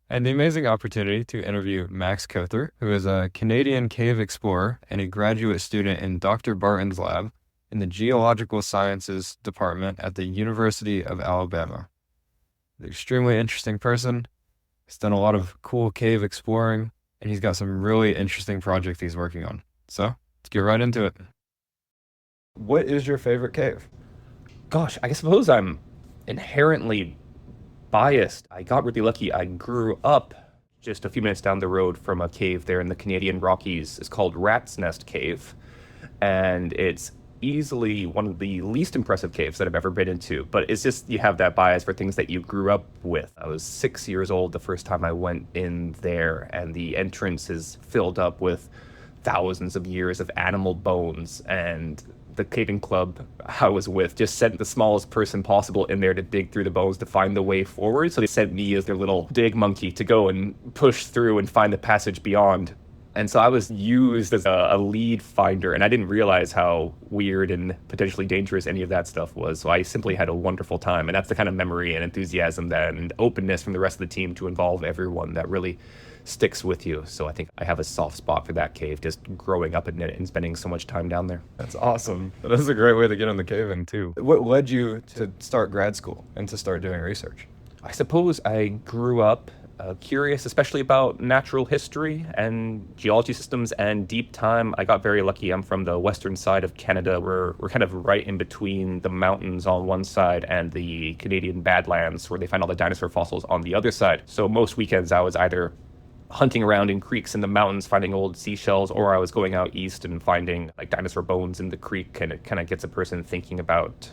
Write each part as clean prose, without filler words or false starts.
and the amazing opportunity to interview Max Koether, who is a Canadian cave explorer and a graduate student in Dr. Barton's lab in the Geological Sciences Department at the University of Alabama. He's an extremely interesting person. He's done a lot of cool cave exploring, and he's got some really interesting projects he's working on. So let's get right into it. What is your favorite cave? Gosh, I suppose I'm inherently biased. I got really lucky. I grew up just a few minutes down the road from a cave there in the Canadian Rockies. It's called Rat's Nest Cave, and it's easily one of the least impressive caves that I've ever been into. But it's just you have that bias for things that you grew up with. I was 6 years old the first time I went in there, and the entrance is filled up with thousands of years of animal bones, and the caving club I was with just sent the smallest person possible in there to dig through the bones to find the way forward. So they sent me as their little dig monkey to go and push through and find the passage beyond. And so I was used as a lead finder, and I didn't realize how weird and potentially dangerous any of that stuff was. So I simply had a wonderful time, and that's the kind of memory and enthusiasm that, and openness from the rest of the team to involve everyone that really sticks with you. So I think I have a soft spot for that cave, just growing up in it and spending so much time down there. That's awesome. That's a great way to get on the caving too. What led you to start grad school and to start doing research? I suppose I grew up curious, especially about natural history and geology systems and deep time. I got very lucky. I'm from the western side of Canada. We're kind of right in between the mountains on one side and the Canadian Badlands, where they find all the dinosaur fossils on the other side. So most weekends I was either hunting around in creeks in the mountains, finding old seashells, or I was going out east and finding like dinosaur bones in the creek. And it kind of gets a person thinking about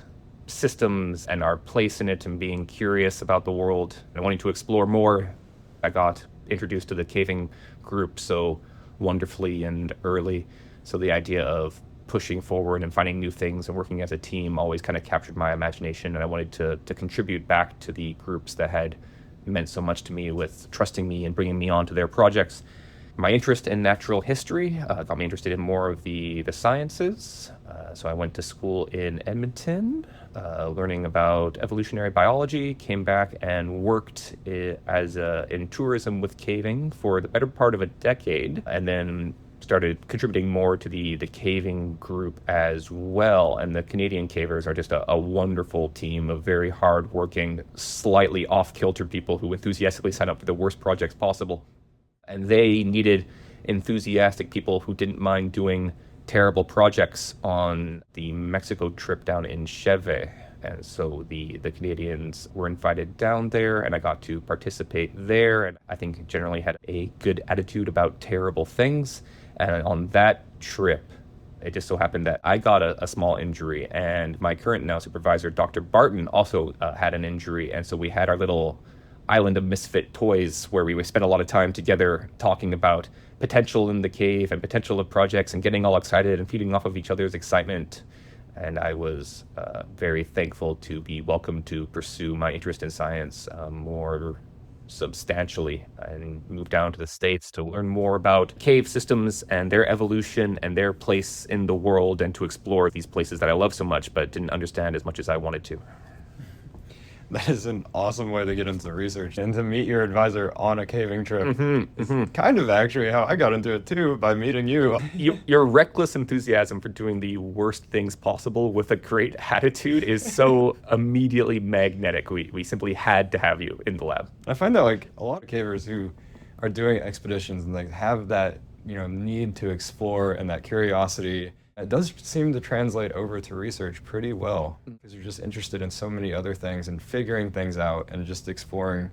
systems and our place in it and being curious about the world and wanting to explore more. I got introduced to the caving group so wonderfully and early. So the idea of pushing forward and finding new things and working as a team always kind of captured my imagination. And I wanted to contribute back to the groups that had meant so much to me with trusting me and bringing me on to their projects. My interest in natural history got me interested in more of the sciences. So I went to school in Edmonton, learning about evolutionary biology, came back and worked in tourism with caving for the better part of a decade, and then started contributing more to the caving group as well. And the Canadian cavers are just a wonderful team of very hardworking, slightly off-kilter people who enthusiastically sign up for the worst projects possible. And they needed enthusiastic people who didn't mind doing terrible projects on the Mexico trip down in Cheve. And so the Canadians were invited down there, and I got to participate there. And I think generally had a good attitude about terrible things. And on that trip, it just so happened that I got a small injury, and my current now supervisor, Dr. Barton, also had an injury. And so we had our little island of misfit toys where we would spend a lot of time together talking about potential in the cave and potential of projects and getting all excited and feeding off of each other's excitement. And I was very thankful to be welcomed to pursue my interest in science more substantially and move down to the States to learn more about cave systems and their evolution and their place in the world, and to explore these places that I love so much but didn't understand as much as I wanted to. That is an awesome way to get into research and to meet your advisor on a caving trip. It's kind of actually how I got into it too, by meeting you. Your reckless enthusiasm for doing the worst things possible with a great attitude is so immediately magnetic. We simply had to have you in the lab. I find that like a lot of cavers who are doing expeditions and like have that, need to explore and that curiosity, it does seem to translate over to research pretty well, because you're just interested in so many other things and figuring things out and just exploring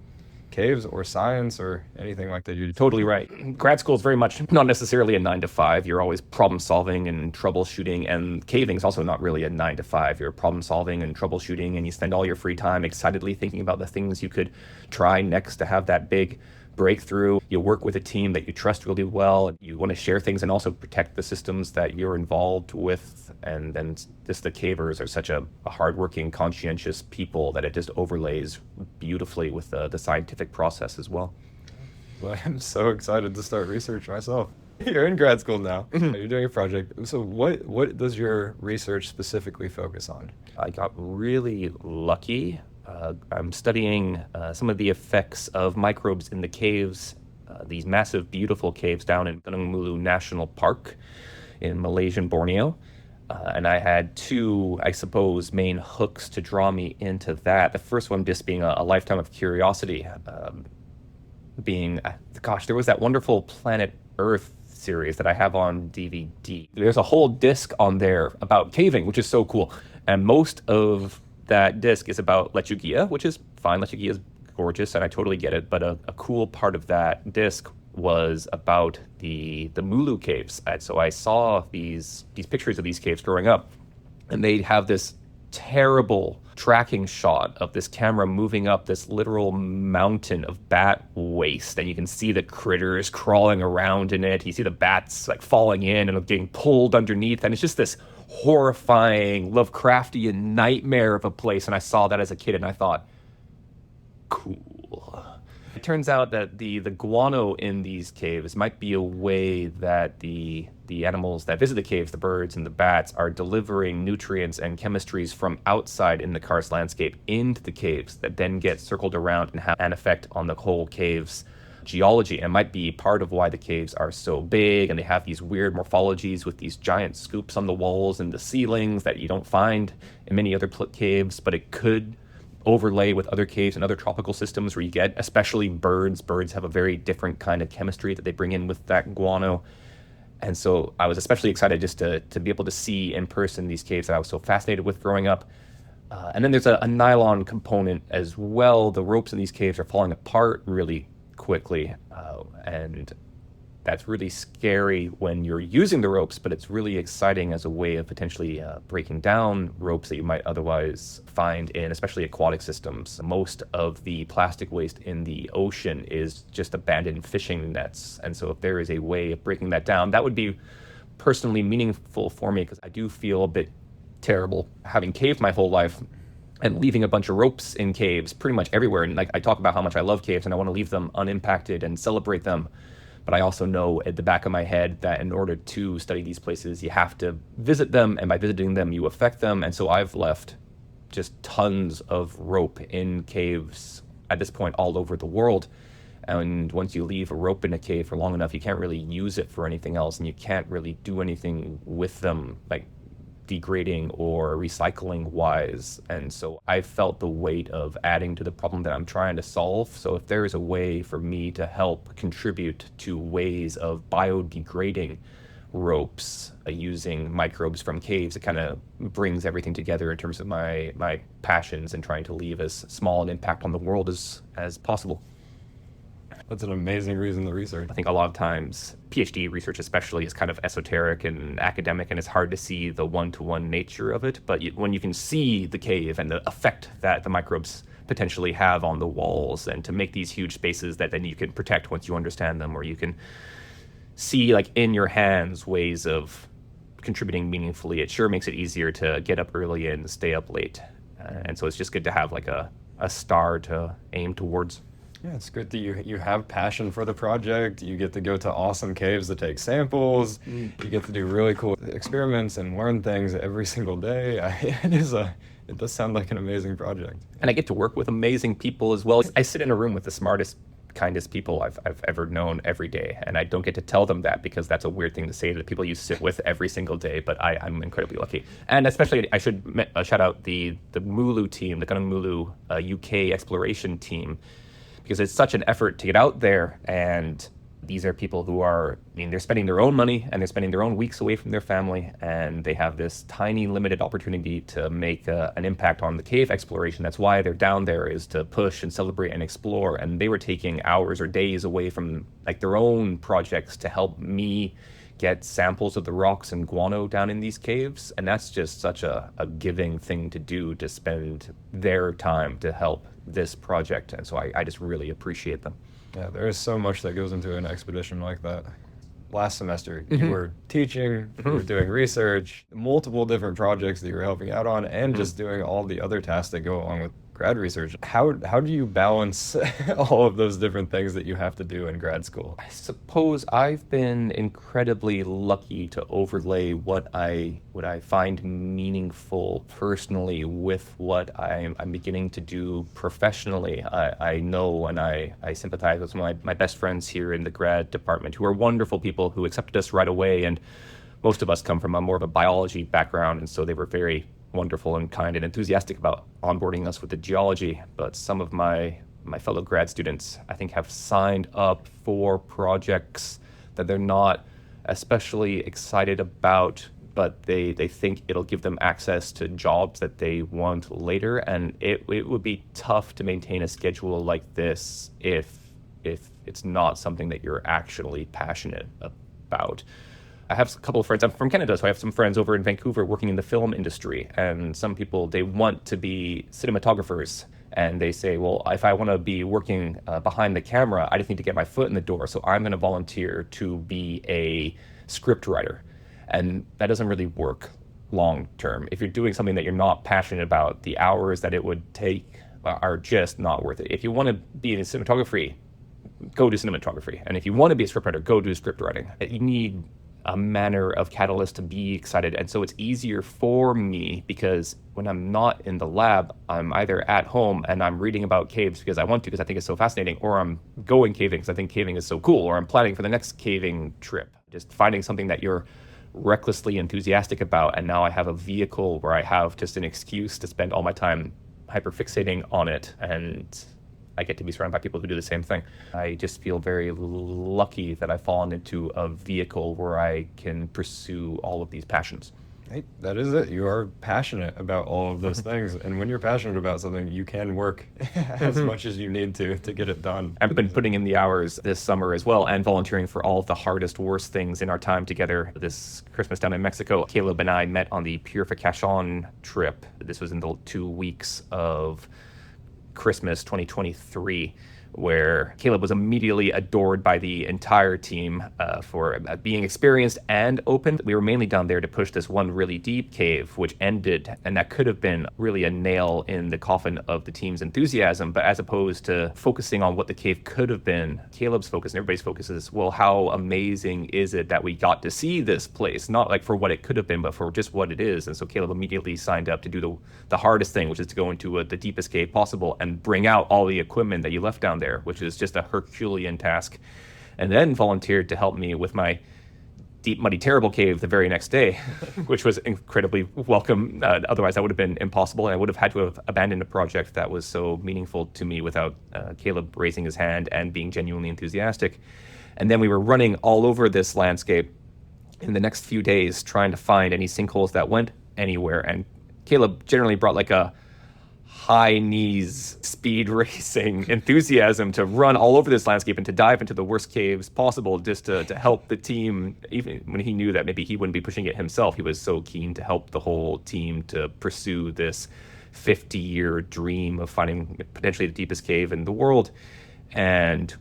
caves or science or anything like that. You're Totally right. Grad school is very much not necessarily a 9 to 5. You're always problem solving and troubleshooting, and caving is also not really a 9 to 5. You're problem solving and troubleshooting, and you spend all your free time excitedly thinking about the things you could try next to have that big breakthrough. You work with a team that you trust really well. You want to share things and also protect the systems that you're involved with. And then just the cavers are such a hardworking, conscientious people that it just overlays beautifully with the scientific process as well. Well, I'm so excited to start research myself. You're in grad school now. You're doing a project. So what does your research specifically focus on? I got really lucky I'm studying some of the effects of microbes in the caves, these massive, beautiful caves down in Gunung Mulu National Park in Malaysian Borneo. And I had two, I suppose, main hooks to draw me into that. The first one just being a lifetime of curiosity, gosh, there was that wonderful Planet Earth series that I have on DVD. There's a whole disc on there about caving, which is so cool. And most of that disc is about Lechugia, which is fine. Lechugia is gorgeous, and I totally get it. But a cool part of that disc was about the Mulu caves. And so I saw these pictures of these caves growing up, and they have this terrible tracking shot of this camera moving up this literal mountain of bat waste, and you can see the critters crawling around in it. You see the bats like falling in and getting pulled underneath, and it's just this horrifying Lovecraftian nightmare of a place. And I saw that as a kid, and I thought, cool. It turns out that the guano in these caves might be a way that the animals that visit the caves, the birds and the bats, are delivering nutrients and chemistries from outside in the karst landscape into the caves that then get circled around and have an effect on the whole cave's geology, and might be part of why the caves are so big and they have these weird morphologies with these giant scoops on the walls and the ceilings that you don't find in many other caves, but it could overlay with other caves and other tropical systems where you get especially birds. Birds have a very different kind of chemistry that they bring in with that guano. And so I was especially excited just to be able to see in person these caves that I was so fascinated with growing up. And then there's a nylon component as well. The ropes in these caves are falling apart really quickly. And that's really scary when you're using the ropes, but it's really exciting as a way of potentially breaking down ropes that you might otherwise find in especially aquatic systems. Most of the plastic waste in the ocean is just abandoned fishing nets. And so if there is a way of breaking that down, that would be personally meaningful for me, because I do feel a bit terrible having caved my whole life and leaving a bunch of ropes in caves pretty much everywhere. And like I talk about how much I love caves and I want to leave them unimpacted and celebrate them. But I also know at the back of my head that in order to study these places, you have to visit them, and by visiting them, you affect them. And so I've left just tons of rope in caves at this point all over the world. And once you leave a rope in a cave for long enough, you can't really use it for anything else, and you can't really do anything with them, like degrading or recycling wise. And so I felt the weight of adding to the problem that I'm trying to solve. So if there is a way for me to help contribute to ways of biodegrading ropes using microbes from caves, it kind of brings everything together in terms of my passions and trying to leave as small an impact on the world as possible. That's an amazing reason to research. I think a lot of times PhD research especially is kind of esoteric and academic, and it's hard to see the one-to-one nature of it. But when you can see the cave and the effect that the microbes potentially have on the walls, and to make these huge spaces that then you can protect once you understand them, or you can see like in your hands ways of contributing meaningfully, it sure makes it easier to get up early and stay up late. And so it's just good to have like a star to aim towards. Yeah, it's good that you have passion for the project. You get to go to awesome caves to take samples. You get to do really cool experiments and learn things every single day. It does sound like an amazing project. And I get to work with amazing people as well. I sit in a room with the smartest, kindest people I've ever known every day, and I don't get to tell them that because that's a weird thing to say to the people you sit with every single day. But I'm incredibly lucky, and especially I should shout out the Mulu team, the Gunung Mulu UK exploration team, because it's such an effort to get out there. And these are people who are, they're spending their own money and they're spending their own weeks away from their family, and they have this tiny limited opportunity to make an impact on the cave exploration. That's why they're down there, is to push and celebrate and explore. And they were taking hours or days away from like their own projects to help me get samples of the rocks and guano down in these caves. And that's just such a giving thing to do, to spend their time to help this project. And so I just really appreciate them. Yeah, there is so much that goes into an expedition like that. Last semester, you were teaching, you were doing research, multiple different projects that you were helping out on, and just doing all the other tasks that go along with grad research. How do you balance all of those different things that you have to do in grad school? I suppose I've been incredibly lucky to overlay what I find meaningful personally with what I'm beginning to do professionally. I know and I sympathize with some of my best friends here in the grad department who are wonderful people who accepted us right away, and most of us come from a more of a biology background, and so they were very wonderful and kind and enthusiastic about onboarding us with the geology. But some of my fellow grad students, I think, have signed up for projects that they're not especially excited about, but they think it'll give them access to jobs that they want later. And it would be tough to maintain a schedule like this if it's not something that you're actually passionate about. I have a couple of friends. I'm from Canada, so I have some friends over in Vancouver working in the film industry. And some people, they want to be cinematographers. And they say, well, if I want to be working behind the camera, I just need to get my foot in the door. So I'm going to volunteer to be a script writer. And that doesn't really work long term. If you're doing something that you're not passionate about, the hours that it would take are just not worth it. If you want to be in cinematography, go do cinematography. And if you want to be a script writer, go do script writing. You need a manner of catalyst to be excited. And so it's easier for me because when I'm not in the lab, I'm either at home and I'm reading about caves because I want to, because I think it's so fascinating, or I'm going caving because I think caving is so cool, or I'm planning for the next caving trip. Just finding something that you're recklessly enthusiastic about, and now I have a vehicle where I have just an excuse to spend all my time hyperfixating on it, and I get to be surrounded by people who do the same thing. I just feel very lucky that I've fallen into a vehicle where I can pursue all of these passions. Hey, that is it. You are passionate about all of those things. And when you're passionate about something, you can work as much as you need to get it done. I've been putting in the hours this summer as well, and volunteering for all of the hardest, worst things in our time together. This Christmas down in Mexico, Caleb and I met on the Purification trip. This was in the 2 weeks of Christmas 2023, where Caleb was immediately adored by the entire team for being experienced and open. We were mainly down there to push this one really deep cave, which ended, and that could have been really a nail in the coffin of the team's enthusiasm. But as opposed to focusing on what the cave could have been, Caleb's focus and everybody's focus is, well, how amazing is it that we got to see this place? Not like for what it could have been, but for just what it is. And so Caleb immediately signed up to do the hardest thing, which is to go into the deepest cave possible and bring out all the equipment that you left down there, which is just a Herculean task, and then volunteered to help me with my deep, muddy, terrible cave the very next day, which was incredibly welcome. Otherwise, that would have been impossible, and I would have had to have abandoned a project that was so meaningful to me without Caleb raising his hand and being genuinely enthusiastic. And then we were running all over this landscape in the next few days, trying to find any sinkholes that went anywhere. And Caleb generally brought like a high knees speed racing enthusiasm to run all over this landscape and to dive into the worst caves possible, just to help the team. Even when he knew that maybe he wouldn't be pushing it himself, he was so keen to help the whole team to pursue this 50-year dream of finding potentially the deepest cave in the world. And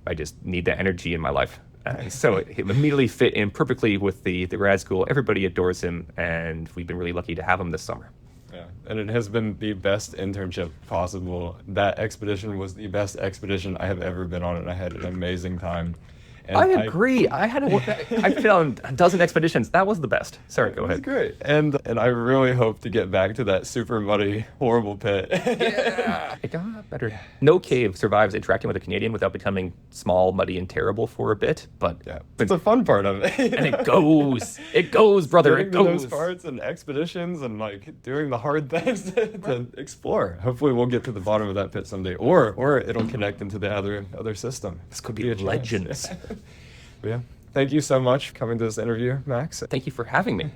I just need that energy in my life. And so it immediately fit in perfectly with the grad school. Everybody adores him, and we've been really lucky to have him this summer. Yeah, and it has been the best internship possible. That expedition was the best expedition I have ever been on, and I had an amazing time. And I agree. I've been on a dozen expeditions. That was the best. Sorry, go ahead. It was great. And I really hope to get back to that super muddy, horrible pit. Yeah. It got better. No cave survives interacting with a Canadian without becoming small, muddy, and terrible for a bit. But yeah, it's a fun part of it. And it goes, brother. It goes. Those parts and expeditions and like doing the hard things to explore. Hopefully, we'll get to the bottom of that pit someday, or it'll connect into the other system. This could be legends. Yeah. Thank you so much for coming to this interview, Max. Thank you for having me.